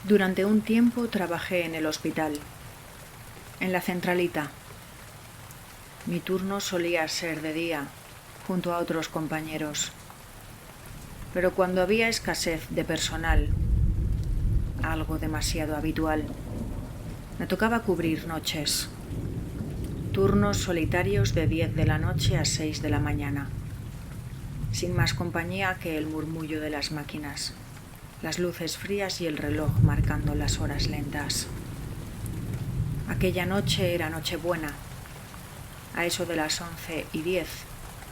Durante un tiempo trabajé en el hospital, en la centralita. Mi turno solía ser de día, junto a otros compañeros. Pero cuando había escasez de personal, algo demasiado habitual, me tocaba cubrir noches. Turnos solitarios de 10 de la noche a 6 de la mañana, sin más compañía que el murmullo de las máquinas, las luces frías y el reloj marcando las horas lentas. Aquella noche era Nochebuena. A eso de las 11:10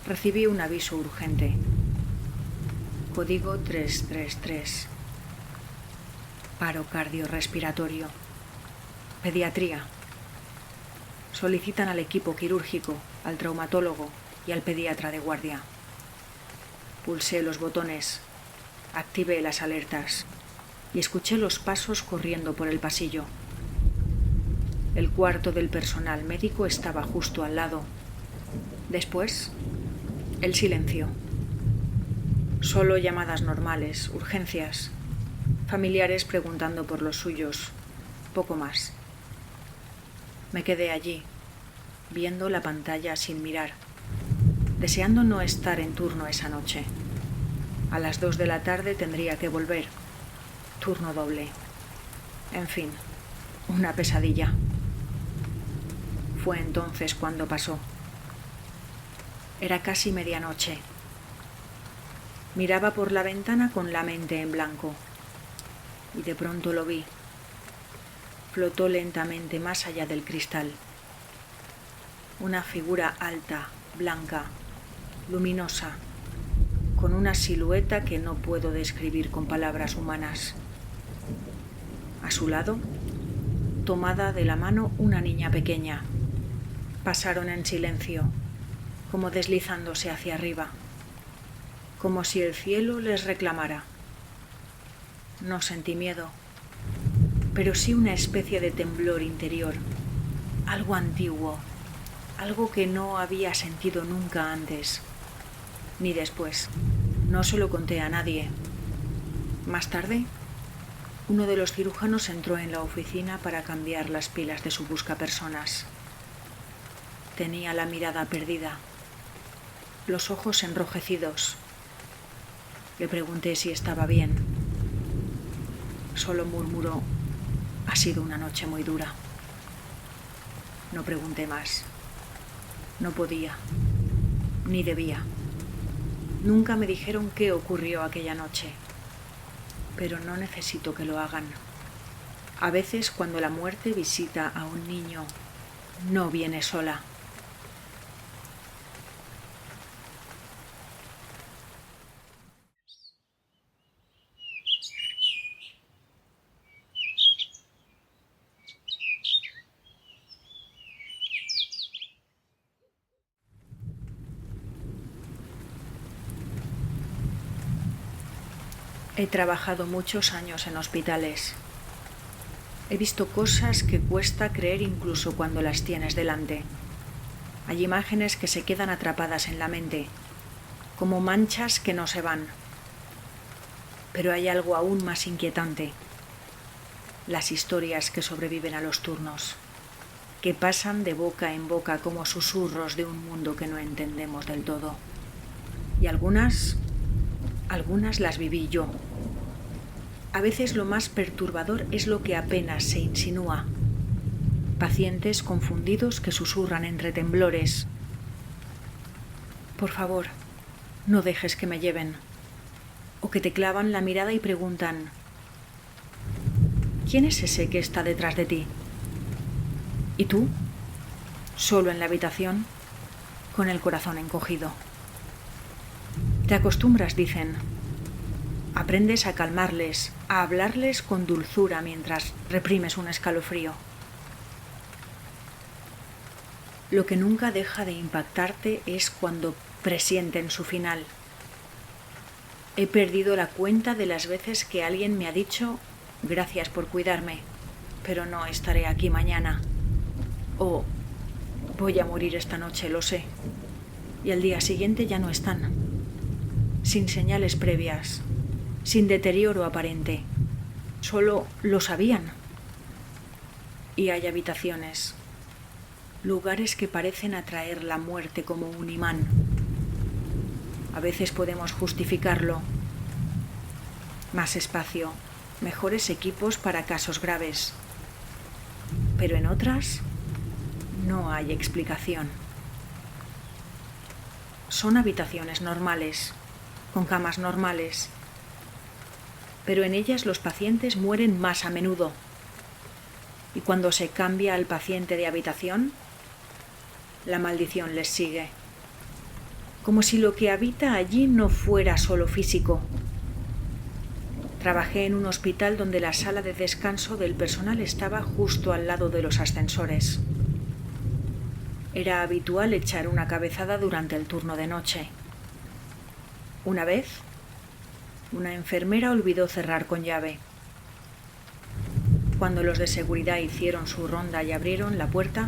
recibí un aviso urgente. Código 333. Paro cardiorrespiratorio. Pediatría. Solicitan al equipo quirúrgico, al traumatólogo y al pediatra de guardia. Pulsé los botones, activé las alertas y escuché los pasos corriendo por el pasillo. El cuarto del personal médico estaba justo al lado. Después, el silencio. Solo llamadas normales, urgencias, familiares preguntando por los suyos, poco más. Me quedé allí, viendo la pantalla sin mirar, deseando no estar en turno esa noche. A las 2 de la tarde tendría que volver. Turno doble. En fin, una pesadilla. Fue entonces cuando pasó. Era casi medianoche. Miraba por la ventana con la mente en blanco y de pronto lo vi. Flotó lentamente más allá del cristal. Una figura alta, blanca, luminosa, con una silueta que no puedo describir con palabras humanas. A su lado, tomada de la mano una niña pequeña. Pasaron en silencio, como deslizándose hacia arriba, como si el cielo les reclamara. No sentí miedo, pero sí una especie de temblor interior, algo antiguo, algo que no había sentido nunca antes, ni después. No se lo conté a nadie. Más tarde, uno de los cirujanos entró en la oficina para cambiar las pilas de su buscapersonas. Tenía la mirada perdida, los ojos enrojecidos. Le pregunté si estaba bien. Solo murmuró: ha sido una noche muy dura. No pregunté más. No podía, ni debía. Nunca me dijeron qué ocurrió aquella noche, pero no necesito que lo hagan. A veces, cuando la muerte visita a un niño, no viene sola. He trabajado muchos años en hospitales. He visto cosas que cuesta creer incluso cuando las tienes delante. Hay imágenes que se quedan atrapadas en la mente, como manchas que no se van. Pero hay algo aún más inquietante: las historias que sobreviven a los turnos, que pasan de boca en boca como susurros de un mundo que no entendemos del todo. Y algunas las viví yo. A veces lo más perturbador es lo que apenas se insinúa. Pacientes confundidos que susurran entre temblores: por favor, no dejes que me lleven. O que te clavan la mirada y preguntan: ¿quién es ese que está detrás de ti? ¿Y tú? Solo en la habitación, con el corazón encogido. Te acostumbras, dicen. Aprendes a calmarles, a hablarles con dulzura mientras reprimes un escalofrío. Lo que nunca deja de impactarte es cuando presienten su final. He perdido la cuenta de las veces que alguien me ha dicho: gracias por cuidarme, pero no estaré aquí mañana. O voy a morir esta noche, lo sé. Y al día siguiente ya no están. Sin señales previas, sin deterioro aparente, Solo lo sabían. Y hay habitaciones, lugares que parecen atraer la muerte como un imán. A veces podemos justificarlo. Más espacio, mejores equipos para casos graves. Pero en otras no hay explicación. Son habitaciones normales, con camas normales, pero en ellas los pacientes mueren más a menudo. Y cuando se cambia al paciente de habitación, la maldición les sigue. Como si lo que habita allí no fuera solo físico. Trabajé en un hospital donde la sala de descanso del personal estaba justo al lado de los ascensores. Era habitual echar una cabezada durante el turno de noche. Una vez, una enfermera olvidó cerrar con llave. Cuando los de seguridad hicieron su ronda y abrieron la puerta,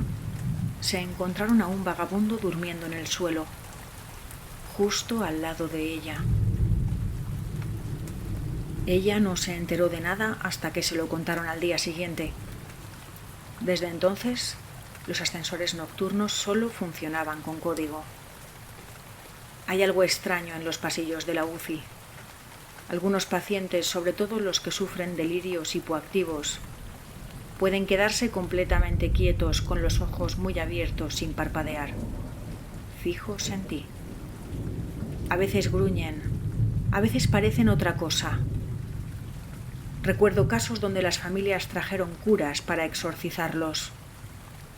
se encontraron a un vagabundo durmiendo en el suelo, justo al lado de ella. Ella no se enteró de nada hasta que se lo contaron al día siguiente. Desde entonces, los ascensores nocturnos solo funcionaban con código. Hay algo extraño en los pasillos de la UCI. Algunos pacientes, sobre todo los que sufren delirios hipoactivos, pueden quedarse completamente quietos con los ojos muy abiertos sin parpadear, fijos en ti. A veces gruñen, a veces parecen otra cosa. Recuerdo casos donde las familias trajeron curas para exorcizarlos.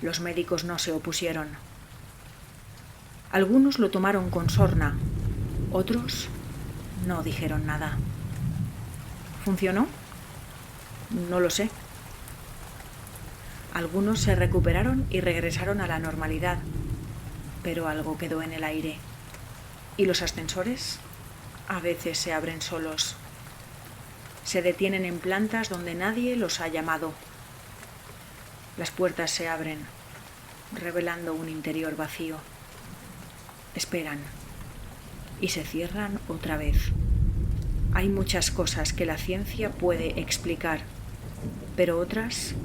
Los médicos no se opusieron. Algunos lo tomaron con sorna, otros no dijeron nada. ¿Funcionó? No lo sé. Algunos se recuperaron y regresaron a la normalidad, pero algo quedó en el aire. ¿Y los ascensores? A veces se abren solos. Se detienen en plantas donde nadie los ha llamado. Las puertas se abren, revelando un interior vacío. Esperan y se cierran otra vez. Hay muchas cosas que la ciencia puede explicar, pero otras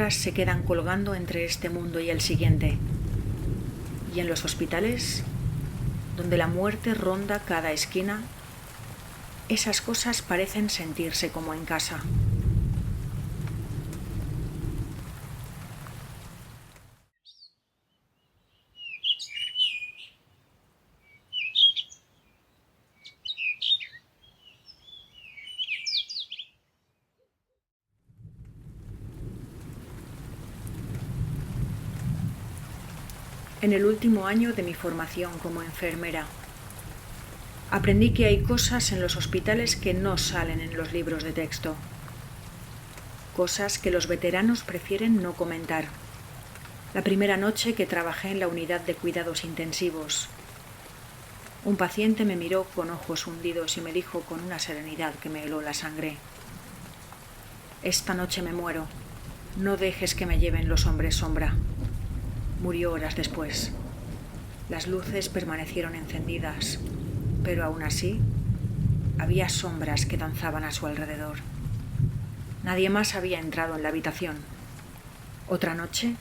se quedan colgando entre este mundo y el siguiente. Y en los hospitales, donde la muerte ronda cada esquina, esas cosas parecen sentirse como en casa. En el último año de mi formación como enfermera, aprendí que hay cosas en los hospitales que no salen en los libros de texto. Cosas que los veteranos prefieren no comentar. La primera noche que trabajé en la unidad de cuidados intensivos, un paciente me miró con ojos hundidos y me dijo con una serenidad que me heló la sangre: «Esta noche me muero. No dejes que me lleven los hombres sombra». Murió horas después. Las luces permanecieron encendidas, pero aún así había sombras que danzaban a su alrededor. Nadie más había entrado en la habitación. Otra noche,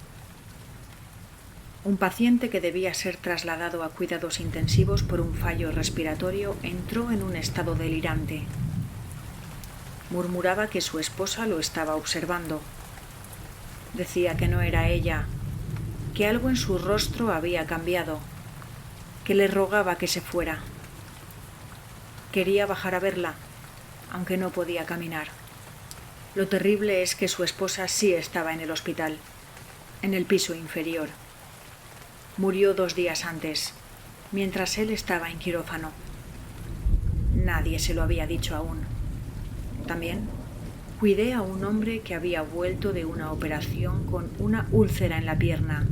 un paciente que debía ser trasladado a cuidados intensivos por un fallo respiratorio entró en un estado delirante. Murmuraba que su esposa lo estaba observando. Decía que no era ella, que algo en su rostro había cambiado, que le rogaba que se fuera. Quería bajar a verla, aunque no podía caminar. Lo terrible es que su esposa sí estaba en el hospital, en el piso inferior. Murió 2 días antes, mientras él estaba en quirófano. Nadie se lo había dicho aún. También cuidé a un hombre que había vuelto de una operación con una úlcera en la pierna,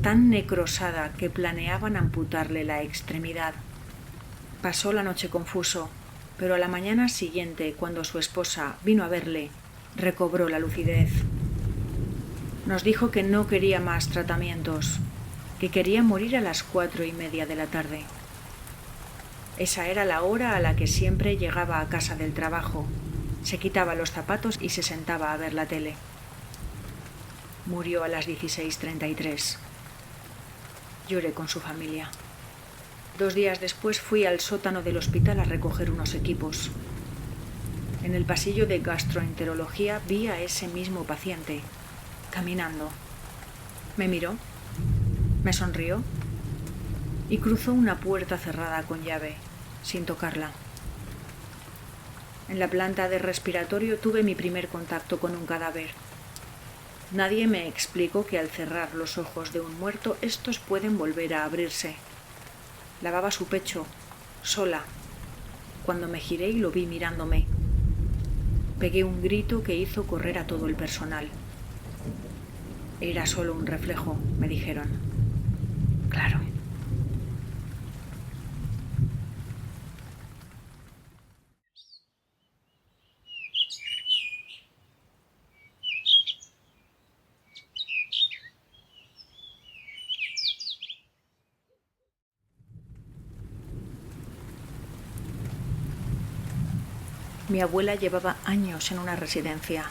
tan necrosada que planeaban amputarle la extremidad. Pasó la noche confuso, pero a la mañana siguiente, cuando su esposa vino a verle, recobró la lucidez. Nos dijo que no quería más tratamientos, que quería morir a las 4:30 de la tarde. Esa era la hora a la que siempre llegaba a casa del trabajo. Se quitaba los zapatos y se sentaba a ver la tele. Murió a las 16:33. Lloré con su familia. 2 días después fui al sótano del hospital a recoger unos equipos. En el pasillo de gastroenterología vi a ese mismo paciente, caminando. Me miró, me sonrió y cruzó una puerta cerrada con llave, sin tocarla. En la planta de respiratorio tuve mi primer contacto con un cadáver. Nadie me explicó que al cerrar los ojos de un muerto, estos pueden volver a abrirse. Lavaba su pecho, sola, cuando me giré y lo vi mirándome. Pegué un grito que hizo correr a todo el personal. Era solo un reflejo, me dijeron. Claro. Mi abuela llevaba años en una residencia,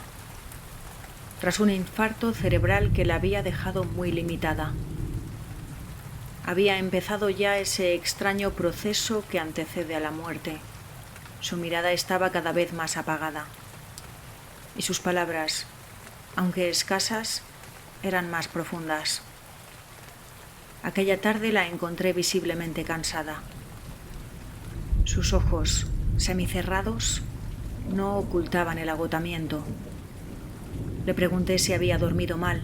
tras un infarto cerebral que la había dejado muy limitada. Había empezado ya ese extraño proceso que antecede a la muerte. Su mirada estaba cada vez más apagada. Y sus palabras, aunque escasas, eran más profundas. Aquella tarde la encontré visiblemente cansada. Sus ojos, semicerrados, no ocultaban el agotamiento. Le pregunté si había dormido mal.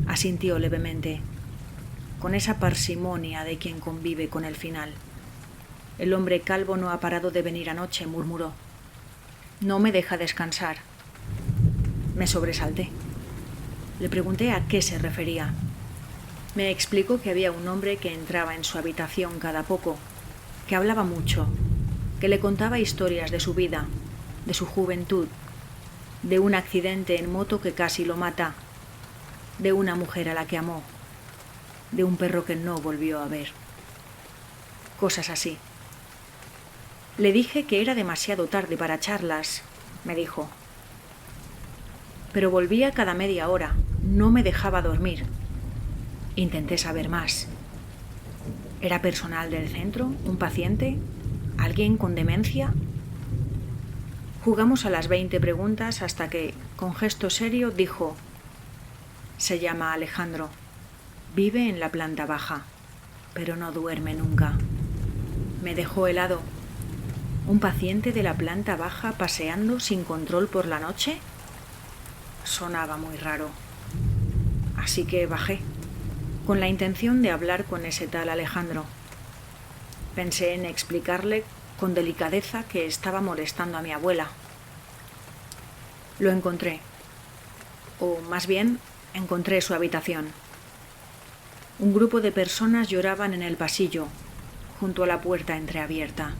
Asintió levemente, con esa parsimonia de quien convive con el final. El hombre calvo no ha parado de venir anoche, murmuró. No me deja descansar. Me sobresalté. Le pregunté a qué se refería. Me explicó que había un hombre que entraba en su habitación cada poco, que hablaba mucho, que le contaba historias de su vida, de su juventud, de un accidente en moto que casi lo mata, de una mujer a la que amó, de un perro que no volvió a ver. Cosas así. Le dije que era demasiado tarde para charlas, me dijo. Pero volvía cada media hora, no me dejaba dormir. Intenté saber más. ¿Era personal del centro? ¿Un paciente? ¿Alguien con demencia? Jugamos a las 20 preguntas hasta que, con gesto serio, dijo: se llama Alejandro, vive en la planta baja, pero no duerme nunca. Me dejó helado. ¿Un paciente de la planta baja paseando sin control por la noche? Sonaba muy raro. Así que bajé, con la intención de hablar con ese tal Alejandro. Pensé en explicarle con delicadeza que estaba molestando a mi abuela. Lo encontré, o más bien, encontré su habitación. Un grupo de personas lloraban en el pasillo, junto a la puerta entreabierta.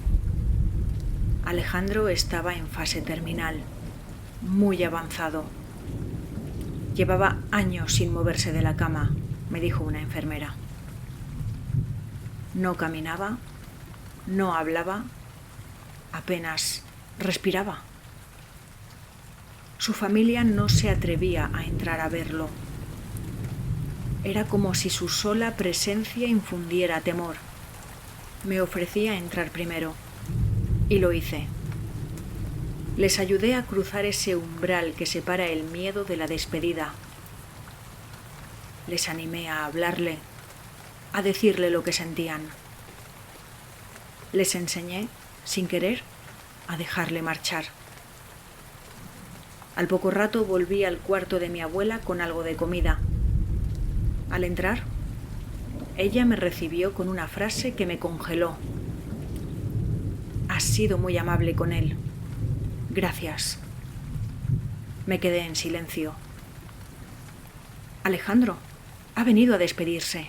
Alejandro estaba en fase terminal, muy avanzado. Llevaba años sin moverse de la cama, me dijo una enfermera. No caminaba, no hablaba, apenas respiraba. Su familia no se atrevía a entrar a verlo. Era como si su sola presencia infundiera temor. Me ofrecí a entrar primero, y lo hice. Les ayudé a cruzar ese umbral que separa el miedo de la despedida. Les animé a hablarle, a decirle lo que sentían. Les enseñé, sin querer, a dejarle marchar. Al poco rato volví al cuarto de mi abuela con algo de comida. Al entrar, ella me recibió con una frase que me congeló. Has sido muy amable con él. Gracias. Me quedé en silencio. Alejandro, ha venido a despedirse.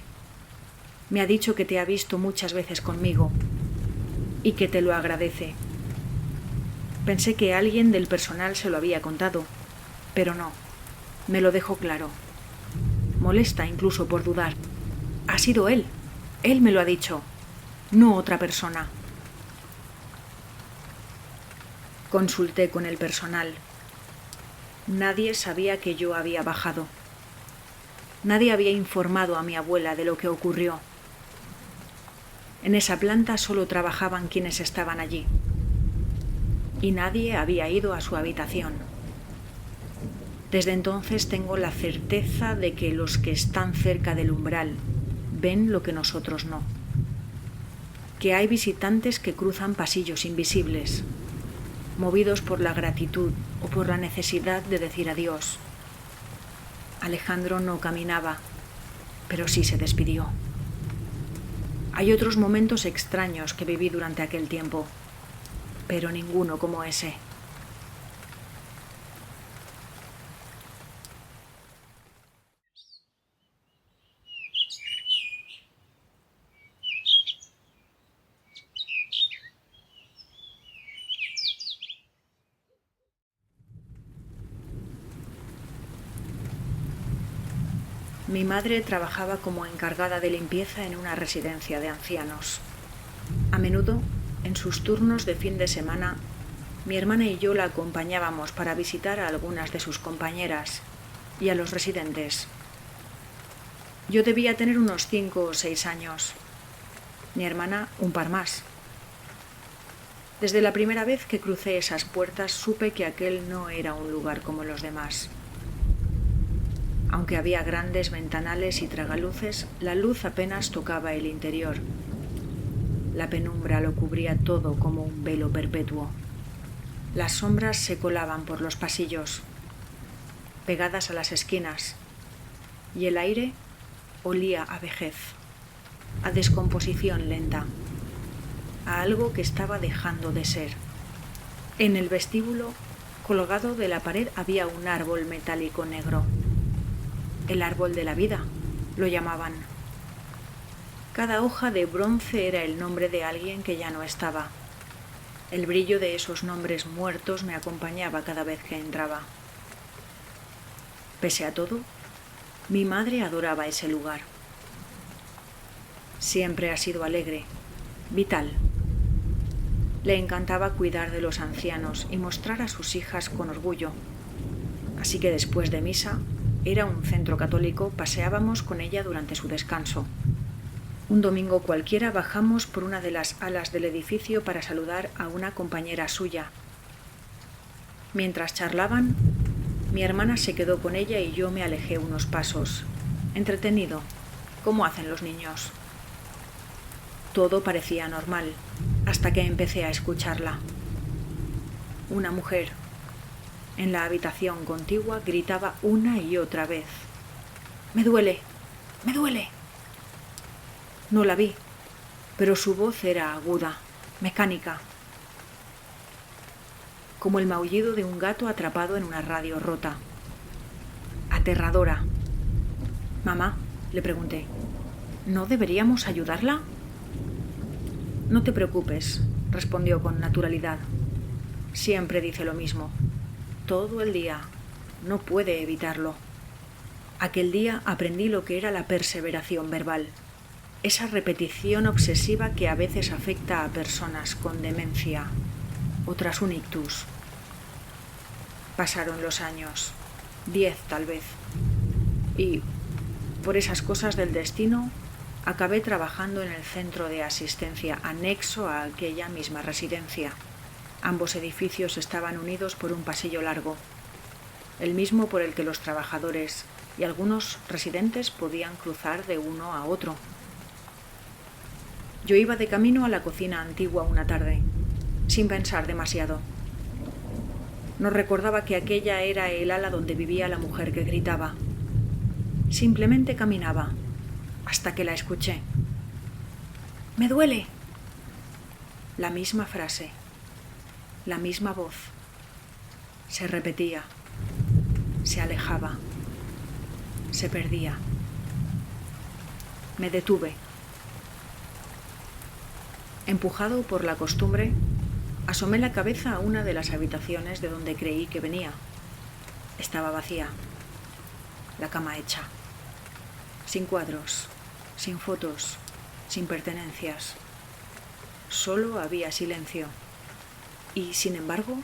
Me ha dicho que te ha visto muchas veces conmigo y que te lo agradece. Pensé que alguien del personal se lo había contado, pero no, me lo dejó claro. Molesta incluso por dudar. Ha sido él me lo ha dicho. no otra persona. Consulté con el personal. Nadie sabía que yo había bajado. Nadie había informado a mi abuela de lo que ocurrió. En esa planta solo trabajaban quienes estaban allí. Y nadie había ido a su habitación. Desde entonces tengo la certeza de que los que están cerca del umbral ven lo que nosotros no. Que hay visitantes que cruzan pasillos invisibles, movidos por la gratitud o por la necesidad de decir adiós. Alejandro no caminaba, pero sí se despidió. Hay otros momentos extraños que viví durante aquel tiempo, pero ninguno como ese. Mi madre trabajaba como encargada de limpieza en una residencia de ancianos. A menudo, en sus turnos de fin de semana, mi hermana y yo la acompañábamos para visitar a algunas de sus compañeras y a los residentes. Yo debía tener unos 5 o 6 años. Mi hermana un par más. Desde la primera vez que crucé esas puertas supe que aquel no era un lugar como los demás. Aunque había grandes ventanales y tragaluces, la luz apenas tocaba el interior. La penumbra lo cubría todo como un velo perpetuo. Las sombras se colaban por los pasillos, pegadas a las esquinas, y el aire olía a vejez, a descomposición lenta, a algo que estaba dejando de ser. En el vestíbulo, colgado de la pared, había un árbol metálico negro. El árbol de la vida, lo llamaban. Cada hoja de bronce era el nombre de alguien que ya no estaba. El brillo de esos nombres muertos me acompañaba cada vez que entraba. Pese a todo, mi madre adoraba ese lugar. Siempre ha sido alegre, vital. Le encantaba cuidar de los ancianos y mostrar a sus hijas con orgullo. Así que después de misa, era un centro católico, paseábamos con ella durante su descanso. Un domingo cualquiera bajamos por una de las alas del edificio para saludar a una compañera suya. Mientras charlaban, mi hermana se quedó con ella y yo me alejé unos pasos, entretenido, como hacen los niños. Todo parecía normal, hasta que empecé a escucharla. Una mujer, en la habitación contigua, gritaba una y otra vez: «¡Me duele! ¡Me duele!». No la vi, pero su voz era aguda, mecánica, como el maullido de un gato atrapado en una radio rota. Aterradora. «Mamá», le pregunté, «¿no deberíamos ayudarla?». «No te preocupes», respondió con naturalidad. «Siempre dice lo mismo. Todo el día. No puede evitarlo». Aquel día aprendí lo que era la perseveración verbal, esa repetición obsesiva que a veces afecta a personas con demencia o tras un ictus. Pasaron los años, 10 tal vez, y, por esas cosas del destino, acabé trabajando en el centro de asistencia anexo a aquella misma residencia. Ambos edificios estaban unidos por un pasillo largo, el mismo por el que los trabajadores y algunos residentes podían cruzar de uno a otro. Yo iba de camino a la cocina antigua una tarde, sin pensar demasiado. No recordaba que aquella era el ala donde vivía la mujer que gritaba. Simplemente caminaba, hasta que la escuché. «¡Me duele!». La misma frase, la misma voz. Se repetía, se alejaba, se perdía. Me detuve. Empujado por la costumbre, asomé la cabeza a una de las habitaciones de donde creí que venía. Estaba vacía, la cama hecha, sin cuadros, sin fotos, sin pertenencias. Solo había silencio. Y, sin embargo,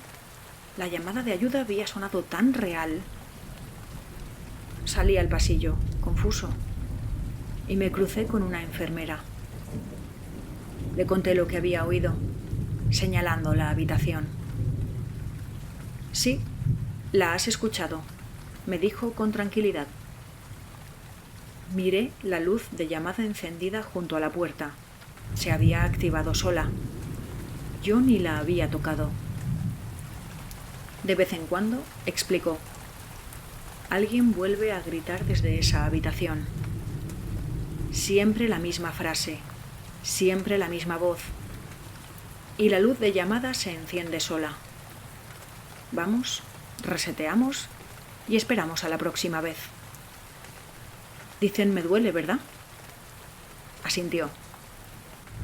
la llamada de ayuda había sonado tan real. Salí al pasillo, confuso, y me crucé con una enfermera. Le conté lo que había oído, señalando la habitación. Sí, la has escuchado, me dijo con tranquilidad. Miré la luz de llamada encendida junto a la puerta. Se había activado sola. Yo ni la había tocado. De vez en cuando, explicó, alguien vuelve a gritar desde esa habitación. Siempre la misma frase, siempre la misma voz. Y la luz de llamada se enciende sola. Vamos, reseteamos y esperamos a la próxima vez. Dicen me duele, ¿verdad? Asintió,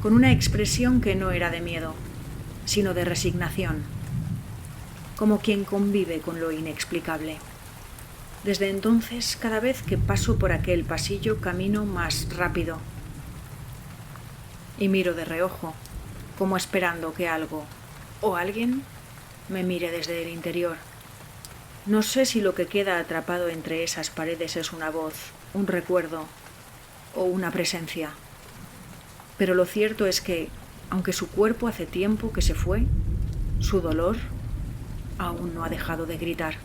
con una expresión que no era de miedo, sino de resignación, como quien convive con lo inexplicable. Desde entonces, cada vez que paso por aquel pasillo, camino más rápido y miro de reojo, como esperando que algo o alguien me mire desde el interior. No sé si lo que queda atrapado entre esas paredes es una voz, un recuerdo o una presencia. Pero lo cierto es que, aunque su cuerpo hace tiempo que se fue, su dolor aún no ha dejado de gritar.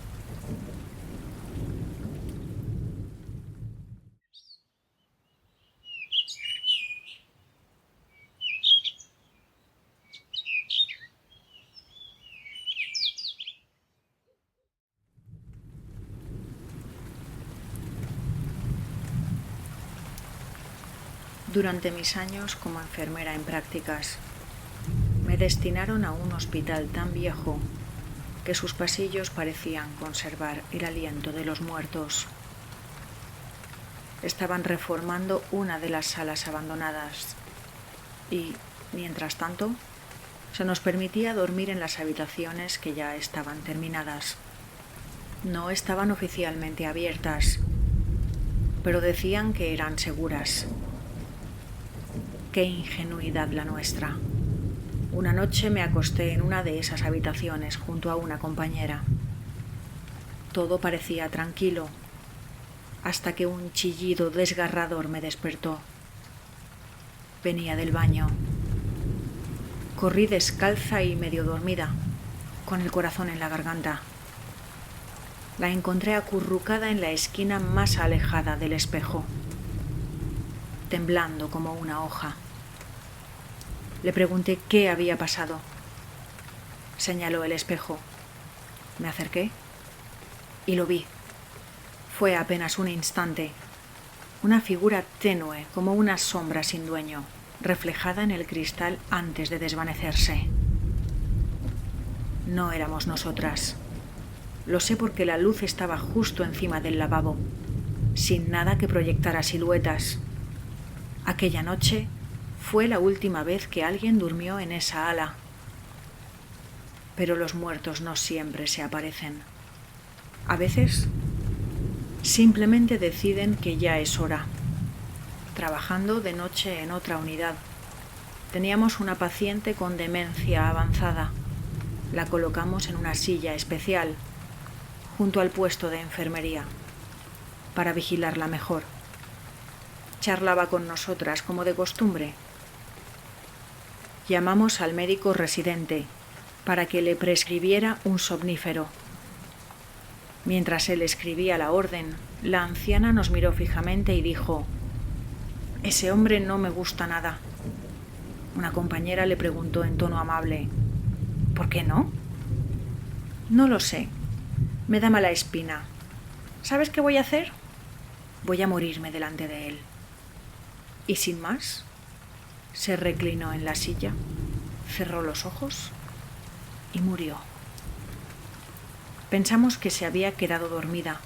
Durante mis años como enfermera en prácticas, me destinaron a un hospital tan viejo que sus pasillos parecían conservar el aliento de los muertos. Estaban reformando una de las salas abandonadas y, mientras tanto, se nos permitía dormir en las habitaciones que ya estaban terminadas. No estaban oficialmente abiertas, pero decían que eran seguras. Qué ingenuidad la nuestra. Una noche me acosté en una de esas habitaciones junto a una compañera. Todo parecía tranquilo, hasta que un chillido desgarrador me despertó. Venía del baño. Corrí descalza y medio dormida, con el corazón en la garganta. La encontré acurrucada en la esquina más alejada del espejo, temblando como una hoja. Le pregunté qué había pasado. Señaló el espejo. Me acerqué y lo vi. Fue apenas un instante. Una figura tenue como una sombra sin dueño, reflejada en el cristal antes de desvanecerse. No éramos nosotras. Lo sé porque la luz estaba justo encima del lavabo, sin nada que proyectara siluetas. Aquella noche fue la última vez que alguien durmió en esa ala. Pero los muertos no siempre se aparecen. A veces simplemente deciden que ya es hora. Trabajando de noche en otra unidad, teníamos una paciente con demencia avanzada. La colocamos en una silla especial, junto al puesto de enfermería, para vigilarla mejor. Charlaba con nosotras como de costumbre. Llamamos al médico residente para que le prescribiera un somnífero. Mientras él escribía la orden, la anciana nos miró fijamente y dijo: «Ese hombre no me gusta nada». Una compañera le preguntó en tono amable: «¿Por qué no?». «No lo sé. Me da mala espina. ¿Sabes qué voy a hacer? Voy a morirme delante de él». Y sin más, se reclinó en la silla, cerró los ojos y murió. Pensamos que se había quedado dormida,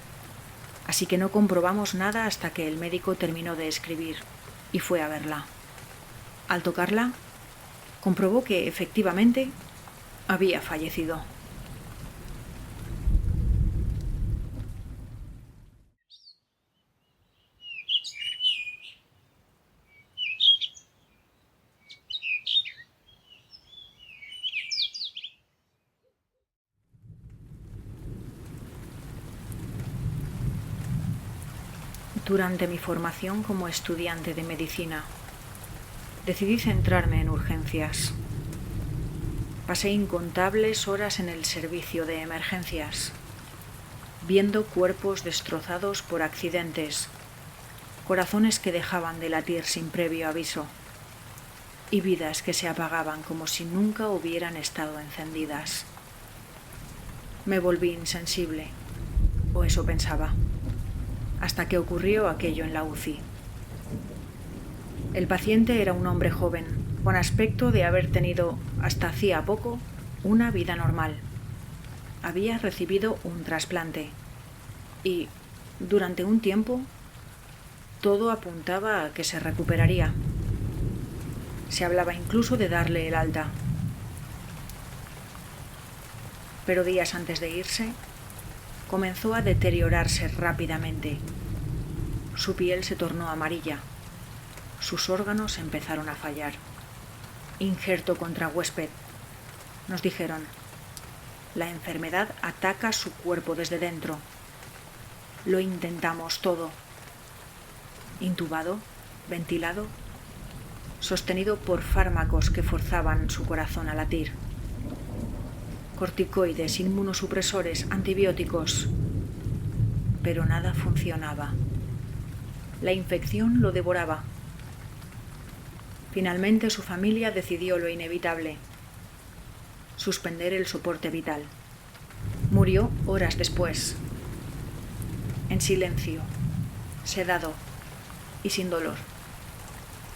así que no comprobamos nada hasta que el médico terminó de escribir y fue a verla. Al tocarla, comprobó que efectivamente había fallecido. Durante mi formación como estudiante de medicina, decidí centrarme en urgencias. Pasé incontables horas en el servicio de emergencias, viendo cuerpos destrozados por accidentes, corazones que dejaban de latir sin previo aviso y vidas que se apagaban como si nunca hubieran estado encendidas. Me volví insensible, o eso pensaba, hasta que ocurrió aquello en la UCI. El paciente era un hombre joven, con aspecto de haber tenido, hasta hacía poco, una vida normal. Había recibido un trasplante y, durante un tiempo, todo apuntaba a que se recuperaría. Se hablaba incluso de darle el alta. Pero días antes de irse, comenzó a deteriorarse rápidamente. Su piel se tornó amarilla. Sus órganos empezaron a fallar. Injerto contra huésped. Nos dijeron, la enfermedad ataca su cuerpo desde dentro. Lo intentamos todo. Intubado, ventilado, sostenido por fármacos que forzaban su corazón a latir. Corticoides, inmunosupresores, antibióticos. Pero nada funcionaba. La infección lo devoraba. Finalmente su familia decidió lo inevitable: suspender el soporte vital. Murió horas después, en silencio, sedado y sin dolor.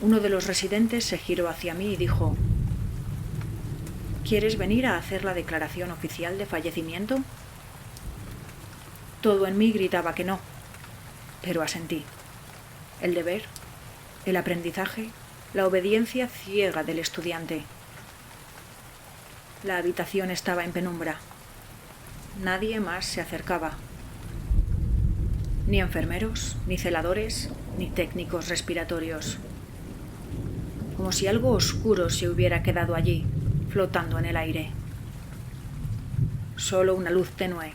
Uno de los residentes se giró hacia mí y dijo: ¿quieres venir a hacer la declaración oficial de fallecimiento? Todo en mí gritaba que no, pero asentí. El deber, el aprendizaje, la obediencia ciega del estudiante. La habitación estaba en penumbra. Nadie más se acercaba. Ni enfermeros, ni celadores, ni técnicos respiratorios. Como si algo oscuro se hubiera quedado allí, flotando en el aire. Solo una luz tenue,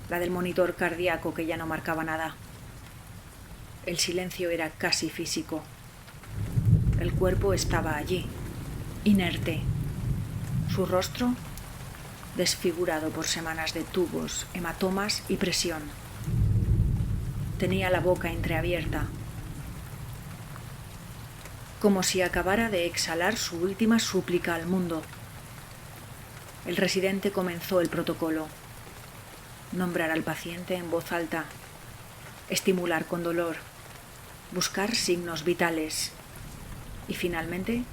la del monitor cardíaco que ya no marcaba nada. El silencio era casi físico. El cuerpo estaba allí, inerte. Su rostro desfigurado por semanas de tubos, hematomas y presión. Tenía la boca entreabierta, como si acabara de exhalar su última súplica al mundo. El residente comenzó el protocolo: nombrar al paciente en voz alta, estimular con dolor, buscar signos vitales y finalmente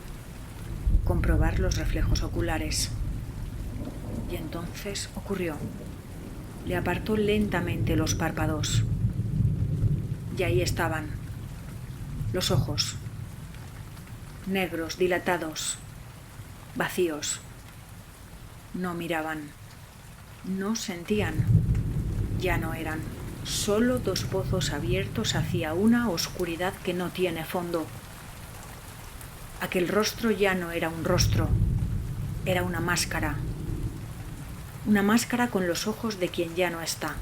comprobar los reflejos oculares. Y entonces ocurrió. Le apartó lentamente los párpados. Y ahí estaban, los ojos, negros, dilatados, vacíos. No miraban, no sentían, ya no eran, solo dos pozos abiertos hacia una oscuridad que no tiene fondo. Aquel rostro ya no era un rostro, era una máscara con los ojos de quien ya no está.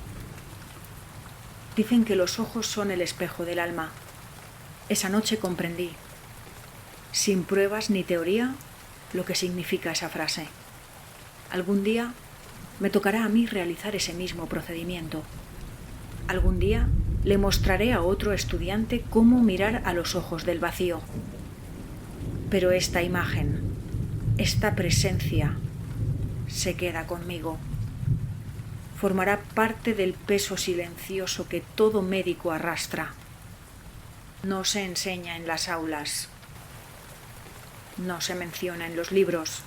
Dicen que los ojos son el espejo del alma. Esa noche comprendí, sin pruebas ni teoría, lo que significa esa frase. Algún día me tocará a mí realizar ese mismo procedimiento. Algún día le mostraré a otro estudiante cómo mirar a los ojos del vacío. Pero esta imagen, esta presencia, se queda conmigo. Formará parte del peso silencioso que todo médico arrastra. No se enseña en las aulas, no se menciona en los libros,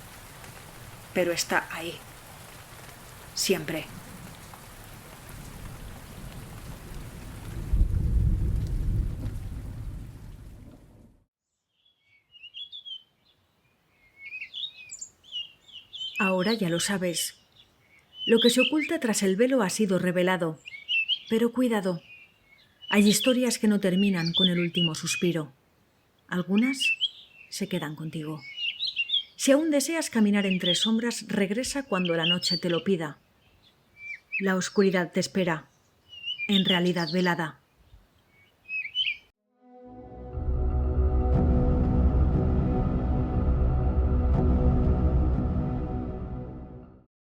pero está ahí, siempre. Ahora ya lo sabes. Lo que se oculta tras el velo ha sido revelado. Pero cuidado. Hay historias que no terminan con el último suspiro. Algunas se quedan contigo. Si aún deseas caminar entre sombras, regresa cuando la noche te lo pida. La oscuridad te espera, en realidad velada.